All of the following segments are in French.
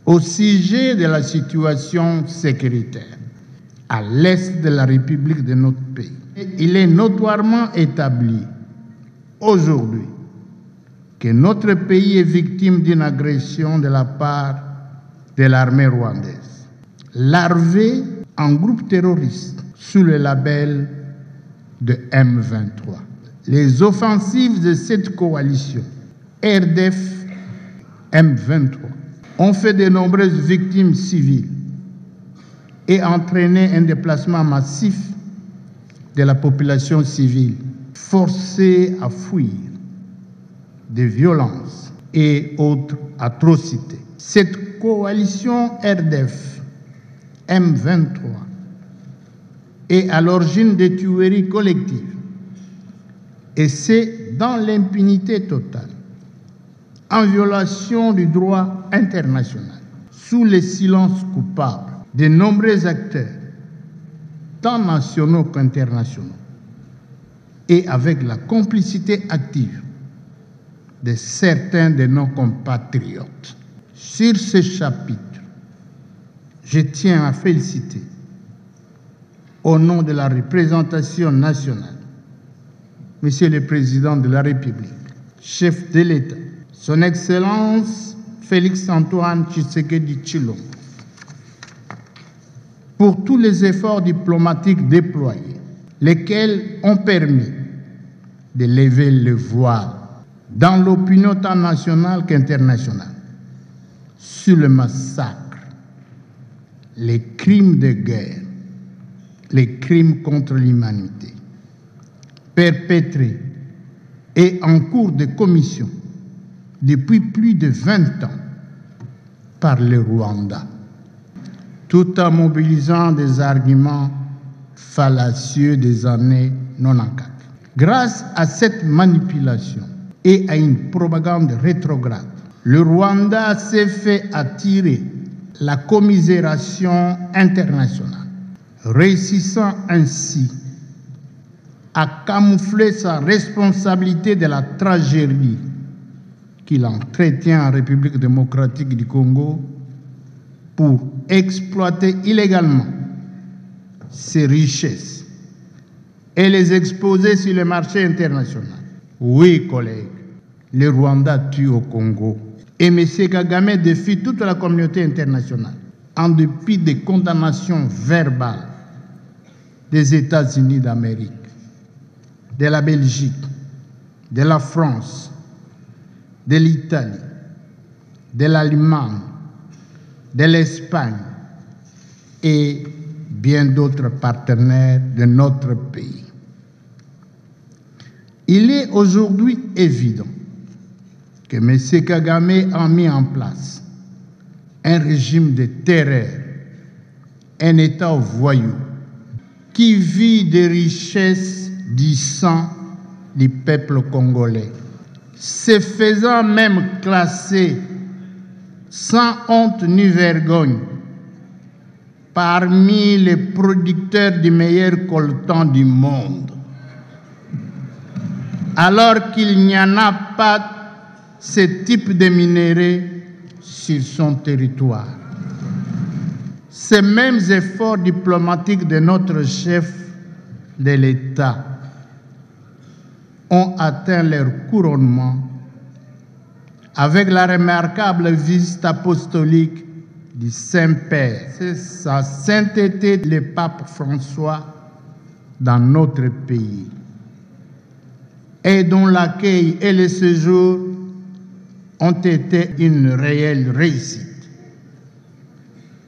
Au sujet de la situation sécuritaire à l'est de la République de notre pays, il est notoirement établi aujourd'hui que notre pays est victime d'une agression de la part de l'armée rwandaise, larvée en groupe terroriste sous le label de M23. Les offensives de cette coalition RDF M23 ont fait de nombreuses victimes civiles et entraîné un déplacement massif de la population civile, forcée à fuir des violences et autres atrocités. Cette coalition RDF M23 est à l'origine des tueries collectives, et c'est dans l'impunité totale, en violation du droit international, sous le silence coupable de nombreux acteurs, tant nationaux qu'internationaux, et avec la complicité active de certains de nos compatriotes. Sur ce chapitre, je tiens à féliciter, au nom de la représentation nationale, Monsieur le Président de la République, chef de l'État, Son Excellence Félix-Antoine Tshisekedi Tshilombo, pour tous les efforts diplomatiques déployés, lesquels ont permis de lever le voile dans l'opinion tant nationale qu'internationale sur le massacre, les crimes de guerre, les crimes contre l'humanité perpétrés et en cours de commission depuis plus de 20 ans par le Rwanda, tout en mobilisant des arguments fallacieux des années 94. Grâce à cette manipulation et à une propagande rétrograde, le Rwanda s'est fait attirer la commisération internationale, réussissant ainsi à camoufler sa responsabilité de la tragédie qu'il entretient en République démocratique du Congo pour exploiter illégalement ses richesses et les exposer sur le marché international. Oui, collègues, le Rwanda tue au Congo. Et M. Kagame défie toute la communauté internationale, en dépit des condamnations verbales des États-Unis d'Amérique, de la Belgique, de la France, de l'Italie, de l'Allemagne, de l'Espagne et bien d'autres partenaires de notre pays. Il est aujourd'hui évident que M. Kagame a mis en place un régime de terreur, un État voyou qui vit des richesses du sang du peuple congolais, se faisant même classer sans honte ni vergogne parmi les producteurs du meilleur coltan du monde, alors qu'il n'y en a pas ce type de minerai sur son territoire. Ces mêmes efforts diplomatiques de notre chef de l'État ont atteint leur couronnement avec la remarquable visite apostolique du Saint-Père, c'est sa sainteté le pape François dans notre pays, et dont l'accueil et le séjour ont été une réelle réussite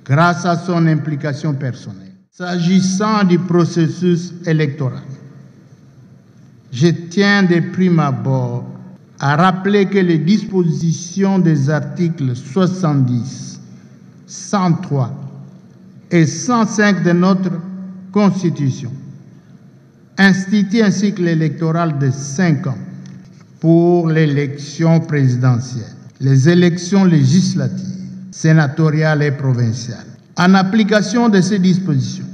grâce à son implication personnelle. S'agissant du processus électoral, je tiens de prime abord à rappeler que les dispositions des articles 70, 103 et 105 de notre Constitution instituent un cycle électoral de 5 ans pour l'élection présidentielle, les élections législatives, sénatoriales et provinciales. En application de ces dispositions,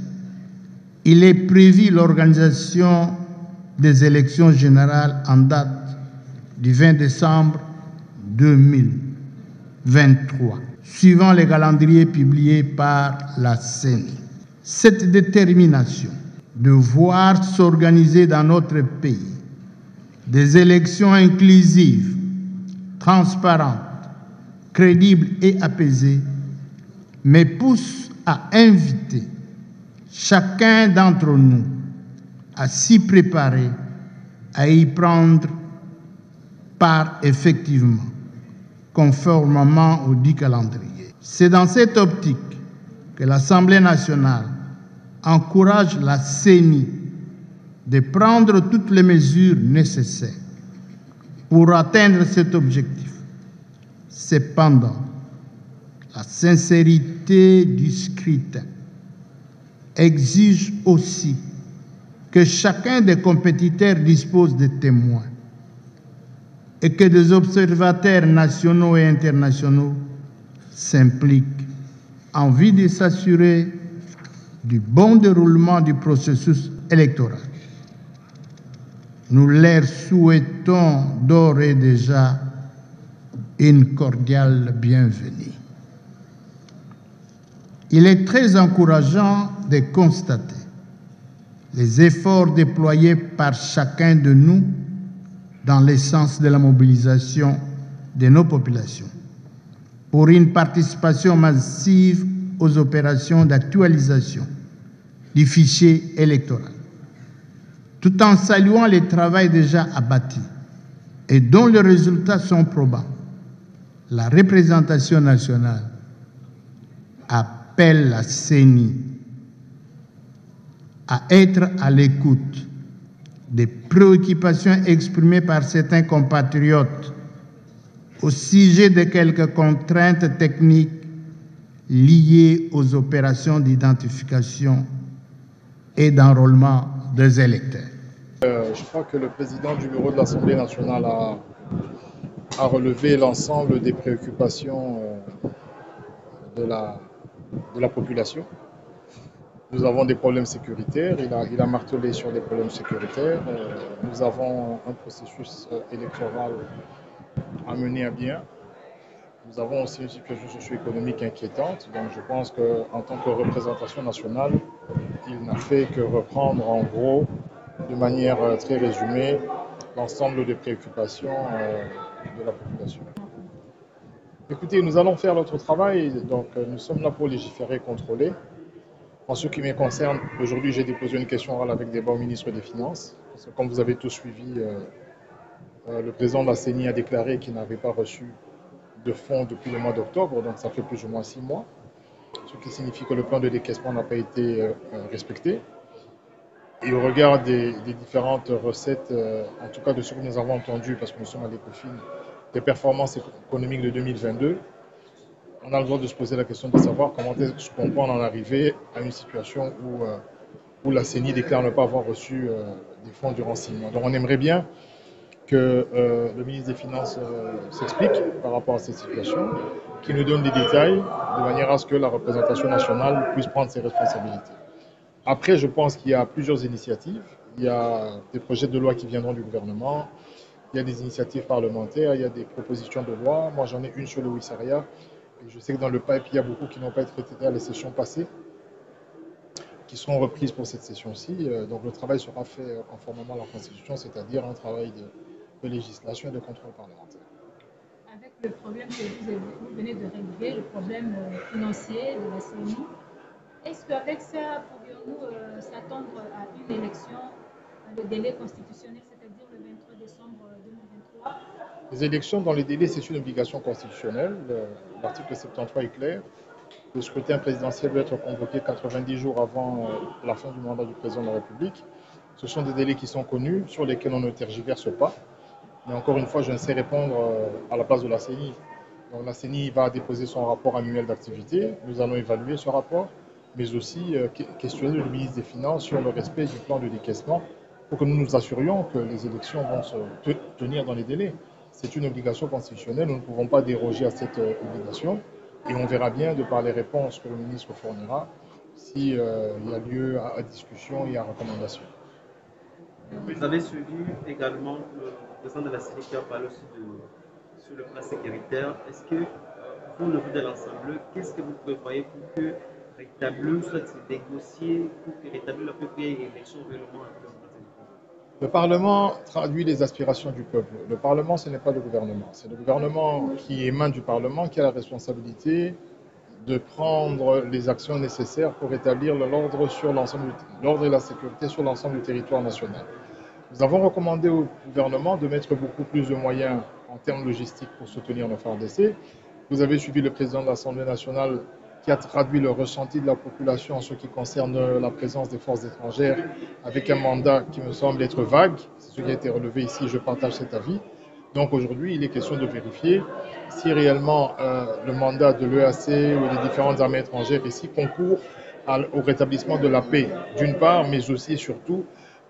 il est prévu l'organisation des élections générales en date du 20 décembre 2023, suivant les calendriers publiés par la CENI. Cette détermination de voir s'organiser dans notre pays des élections inclusives, transparentes, crédibles et apaisées me pousse à inviter chacun d'entre nous à s'y préparer, à y prendre part effectivement, conformément au dit calendrier. C'est dans cette optique que l'Assemblée nationale encourage la CENI de prendre toutes les mesures nécessaires pour atteindre cet objectif. Cependant, la sincérité du scrutin exige aussi que chacun des compétiteurs dispose de témoins et que des observateurs nationaux et internationaux s'impliquent en vue de s'assurer du bon déroulement du processus électoral. Nous leur souhaitons d'ores et déjà une cordiale bienvenue. Il est très encourageant de constater les efforts déployés par chacun de nous dans le sens de la mobilisation de nos populations pour une participation massive aux opérations d'actualisation du fichier électoral, tout en saluant le travail déjà abattu et dont les résultats sont probants. La représentation nationale appelle la CENI à être à l'écoute des préoccupations exprimées par certains compatriotes au sujet de quelques contraintes techniques liées aux opérations d'identification et d'enrôlement des électeurs. Je crois que le président du bureau de l'Assemblée nationale a relevé l'ensemble des préoccupations de la population. Nous avons des problèmes sécuritaires, il a martelé sur les problèmes sécuritaires. Nous avons un processus électoral à mener à bien. Nous avons aussi une situation socio-économique inquiétante. Donc je pense qu'en tant que représentation nationale, il n'a fait que reprendre en gros, de manière très résumée, l'ensemble des préoccupations de la population. Écoutez, nous allons faire notre travail. Donc nous sommes là pour légiférer, contrôler. En ce qui me concerne, aujourd'hui j'ai déposé une question orale avec des bons ministres des Finances. Parce que comme vous avez tous suivi, le président de la CENI a déclaré qu'il n'avait pas reçu de fonds depuis le mois d'octobre, donc ça fait plus ou moins 6 mois, ce qui signifie que le plan de décaissement n'a pas été respecté. Et au regard des différentes recettes, en tout cas de ce que nous avons entendu, parce que nous sommes à l'ECOFIN, des performances économiques de 2022, on a le droit de se poser la question de savoir comment est-ce qu'on peut en arriver à une situation où la CENI déclare ne pas avoir reçu des fonds durant 6 mois. Donc on aimerait bien que le ministre des Finances s'explique par rapport à cette situation, qu'il nous donne des détails de manière à ce que la représentation nationale puisse prendre ses responsabilités. Après, je pense qu'il y a plusieurs initiatives. Il y a des projets de loi qui viendront du gouvernement, il y a des initiatives parlementaires, il y a des propositions de loi. Moi, j'en ai une sur le Wissariat. Et je sais que dans le pipe, il y a beaucoup qui n'ont pas été traités à les sessions passées, qui seront reprises pour cette session-ci. Donc le travail sera fait conformément à la Constitution, c'est-à-dire un travail de législation et de contrôle parlementaire. Avec le problème que vous venez de régler, le problème financier de la CENI, est-ce qu'avec ça, pourrions-nous s'attendre à une élection dans le délai constitutionnel, c'est-à-dire le 23 décembre 2023? Les élections dans les délais, c'est une obligation constitutionnelle. L'article 73 est clair. Le scrutin présidentiel doit être convoqué 90 jours avant la fin du mandat du président de la République. Ce sont des délais qui sont connus, sur lesquels on ne tergiverse pas. Mais encore une fois, je ne sais répondre à la place de la CENI. Donc la CENI va déposer son rapport annuel d'activité. Nous allons évaluer ce rapport, mais aussi questionner le ministre des Finances sur le respect du plan de décaissement pour que nous nous assurions que les élections vont se tenir dans les délais. C'est une obligation constitutionnelle, nous ne pouvons pas déroger à cette obligation. Et on verra bien, de par les réponses que le ministre fournira, s'il y a lieu à discussion et à recommandation. Vous avez suivi également le président de la CENI qui a parlé aussi sur le plan sécuritaire. Est-ce que pour le vote de l'Assemblée, qu'est-ce que vous prévoyez pour que rétablir, soit négocier, pour que rétablir le peuple et l'élection au Parlement? Le Parlement traduit les aspirations du peuple. Le Parlement, ce n'est pas le gouvernement. C'est le gouvernement qui émane du Parlement qui a la responsabilité de prendre les actions nécessaires pour rétablir l'ordre et la sécurité sur l'ensemble du territoire national. Nous avons recommandé au gouvernement de mettre beaucoup plus de moyens en termes logistiques pour soutenir nos FARDC. Vous avez suivi le président de l'Assemblée nationale qui a traduit le ressenti de la population en ce qui concerne la présence des forces étrangères avec un mandat qui me semble être vague. C'est ce qui a été relevé ici, je partage cet avis. Donc aujourd'hui, il est question de vérifier si réellement le mandat de l'EAC ou des différentes armées étrangères ici concourent au rétablissement de la paix, d'une part, mais aussi et surtout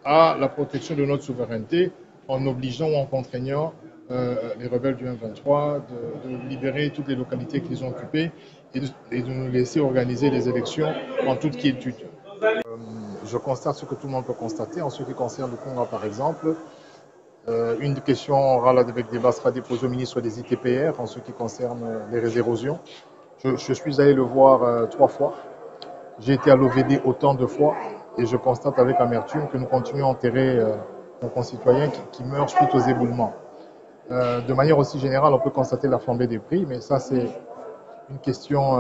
à la protection de notre souveraineté en obligeant ou en contraignant les rebelles du M23 de libérer toutes les localités qu'ils ont occupées et de nous laisser organiser les élections en toute quiétude. Je constate ce que tout le monde peut constater en ce qui concerne le Congo par exemple. Une question orale avec débat sera déposée au ministre des ITPR en ce qui concerne les érosions. Je suis allé le voir 3 fois. J'ai été à l'OVD autant de fois et je constate avec amertume que nous continuons à enterrer nos concitoyens qui meurent suite aux éboulements. De manière aussi générale, on peut constater la flambée des prix, mais ça c'est une question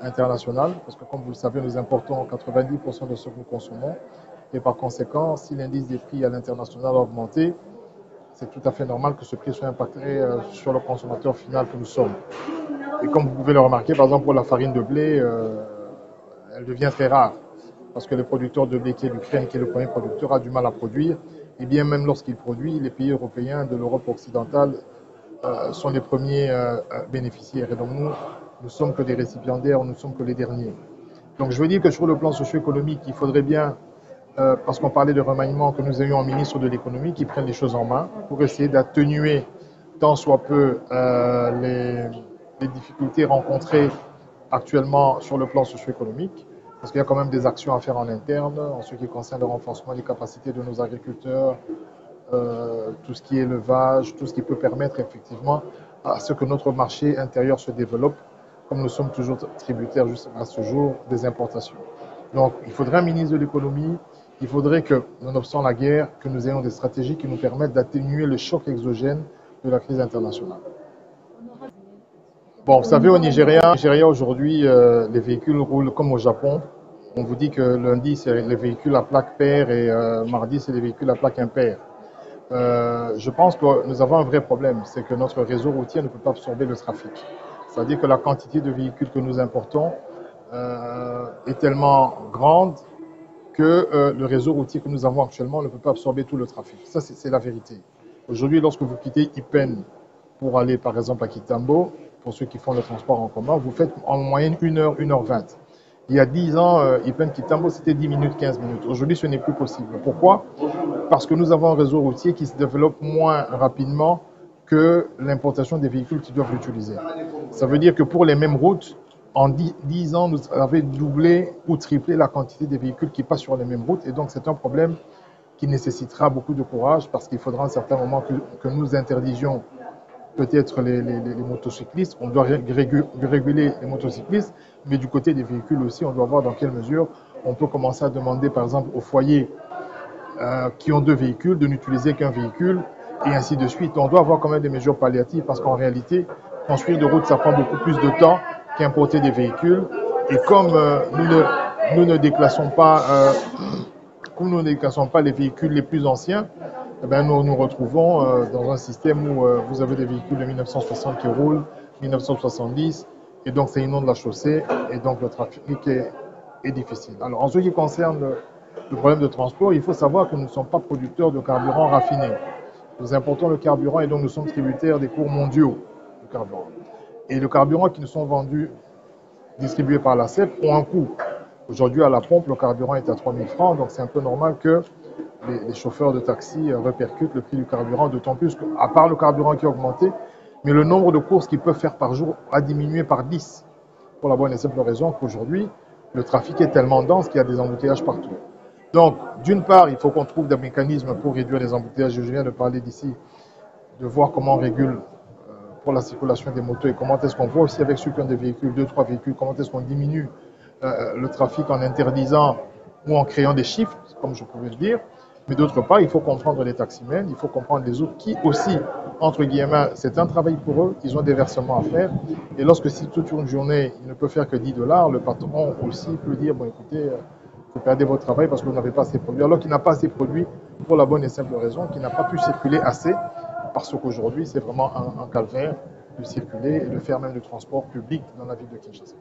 internationale parce que comme vous le savez, nous importons 90% de ce que nous consommons et par conséquent, si l'indice des prix à l'international a augmenté, c'est tout à fait normal que ce prix soit impacté sur le consommateur final que nous sommes. Et comme vous pouvez le remarquer, par exemple pour la farine de blé, elle devient très rare parce que le producteur de blé qui est l'Ukraine, qui est le premier producteur, a du mal à produire. Et bien même lorsqu'il produit, les pays européens de l'Europe occidentale sont les premiers bénéficiaires. Et donc nous sommes que des récipiendaires, nous ne sommes que les derniers. Donc je veux dire que sur le plan socio-économique, il faudrait bien, parce qu'on parlait de remaniement, que nous ayons un ministre de l'économie qui prenne les choses en main pour essayer d'atténuer tant soit peu les difficultés rencontrées actuellement sur le plan socio-économique. Parce qu'il y a quand même des actions à faire en interne en ce qui concerne le renforcement des capacités de nos agriculteurs, tout ce qui est élevage, tout ce qui peut permettre effectivement à ce que notre marché intérieur se développe, comme nous sommes toujours tributaires jusqu'à ce jour des importations. Donc il faudrait un ministre de l'économie, il faudrait que, nonobstant la guerre, que nous ayons des stratégies qui nous permettent d'atténuer le choc exogène de la crise internationale. Bon, vous savez, au Nigeria aujourd'hui, les véhicules roulent comme au Japon. On vous dit que lundi, c'est les véhicules à plaque paire et mardi, c'est les véhicules à plaque impaire. Je pense que nous avons un vrai problème, c'est que notre réseau routier ne peut pas absorber le trafic. C'est-à-dire que la quantité de véhicules que nous importons est tellement grande que le réseau routier que nous avons actuellement ne peut pas absorber tout le trafic. Ça, c'est la vérité. Aujourd'hui, lorsque vous quittez Ipen pour aller par exemple à Kitambo, pour ceux qui font le transport en commun, vous faites en moyenne 1h, 1h20. Il y a 10 ans, Ipen-Kitambo, c'était 10 minutes, 15 minutes. Aujourd'hui, ce n'est plus possible. Pourquoi? Parce que nous avons un réseau routier qui se développe moins rapidement que l'importation des véhicules qui doivent l'utiliser. Ça veut dire que pour les mêmes routes, en 10 ans, nous avons doublé ou triplé la quantité des véhicules qui passent sur les mêmes routes. Et donc, c'est un problème qui nécessitera beaucoup de courage parce qu'il faudra à un certain moment que nous interdisions peut-être les motocyclistes. On doit réguler les motocyclistes, mais du côté des véhicules aussi, on doit voir dans quelle mesure on peut commencer à demander, par exemple, aux foyers qui ont 2 véhicules de n'utiliser qu'un véhicule et ainsi de suite. On doit avoir quand même des mesures palliatives parce qu'en réalité, construire des routes, ça prend beaucoup plus de temps qu'importer des véhicules. Et comme nous ne déclassons pas les véhicules les plus anciens, eh bien, nous nous retrouvons dans un système où vous avez des véhicules de 1960 qui roulent, 1970, et donc c'est inonde la chaussée, et donc le trafic est difficile. Alors en ce qui concerne le problème de transport, il faut savoir que nous ne sommes pas producteurs de carburant raffiné. Nous importons le carburant et donc nous sommes tributaires des cours mondiaux du carburant. Et le carburant qui nous sont vendus, distribués par la CEP, ont un coût. Aujourd'hui, à la pompe, le carburant est à 3 000 francs, donc c'est un peu normal que les chauffeurs de taxi répercutent le prix du carburant, d'autant plus qu'à part le carburant qui a augmenté, mais le nombre de courses qu'ils peuvent faire par jour a diminué par 10. Pour la bonne et simple raison qu'aujourd'hui, le trafic est tellement dense qu'il y a des embouteillages partout. Donc, d'une part, il faut qu'on trouve des mécanismes pour réduire les embouteillages. Je viens de parler d'ici, de voir comment on régule pour la circulation des motos et comment est-ce qu'on voit aussi avec ceux qui ont des véhicules, 2-3 véhicules, comment est-ce qu'on diminue le trafic en interdisant ou en créant des chiffres, comme je pouvais le dire. Mais d'autre part, il faut comprendre les taximens, il faut comprendre les autres qui aussi, entre guillemets, c'est un travail pour eux, ils ont des versements à faire. Et lorsque si toute une journée, il ne peut faire que 10 $, le patron aussi peut dire, bon écoutez, vous perdez votre travail parce que vous n'avez pas assez de produits. Alors qu'il n'a pas assez de produits pour la bonne et simple raison qu'il n'a pas pu circuler assez, parce qu'aujourd'hui, c'est vraiment un calvaire de circuler et de faire même du transport public dans la ville de Kinshasa.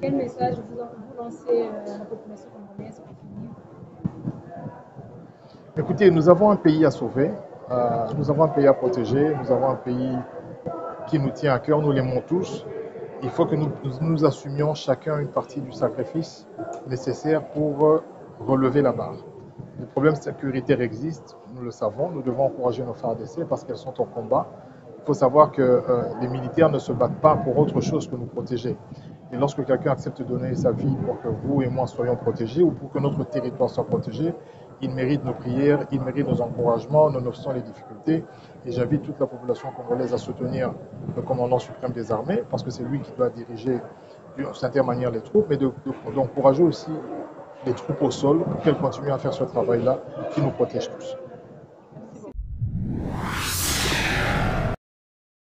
Quel message vous lancez à la population congolaise pour finir? Écoutez, nous avons un pays à sauver, nous avons un pays à protéger, nous avons un pays qui nous tient à cœur, nous l'aimons tous. Il faut que nous assumions chacun une partie du sacrifice nécessaire pour relever la barre. Les problèmes sécuritaires existent, nous le savons, nous devons encourager nos FARDC parce qu'elles sont au combat. Il faut savoir que les militaires ne se battent pas pour autre chose que nous protéger. Et lorsque quelqu'un accepte de donner sa vie pour que vous et moi soyons protégés ou pour que notre territoire soit protégé, il mérite nos prières, il mérite nos encouragements, nonobstant les difficultés. Et j'invite toute la population congolaise à soutenir le commandant suprême des armées, parce que c'est lui qui doit diriger d'une certaine manière les troupes, mais d'encourager aussi les troupes au sol pour qu'elles continuent à faire ce travail-là qui nous protège tous.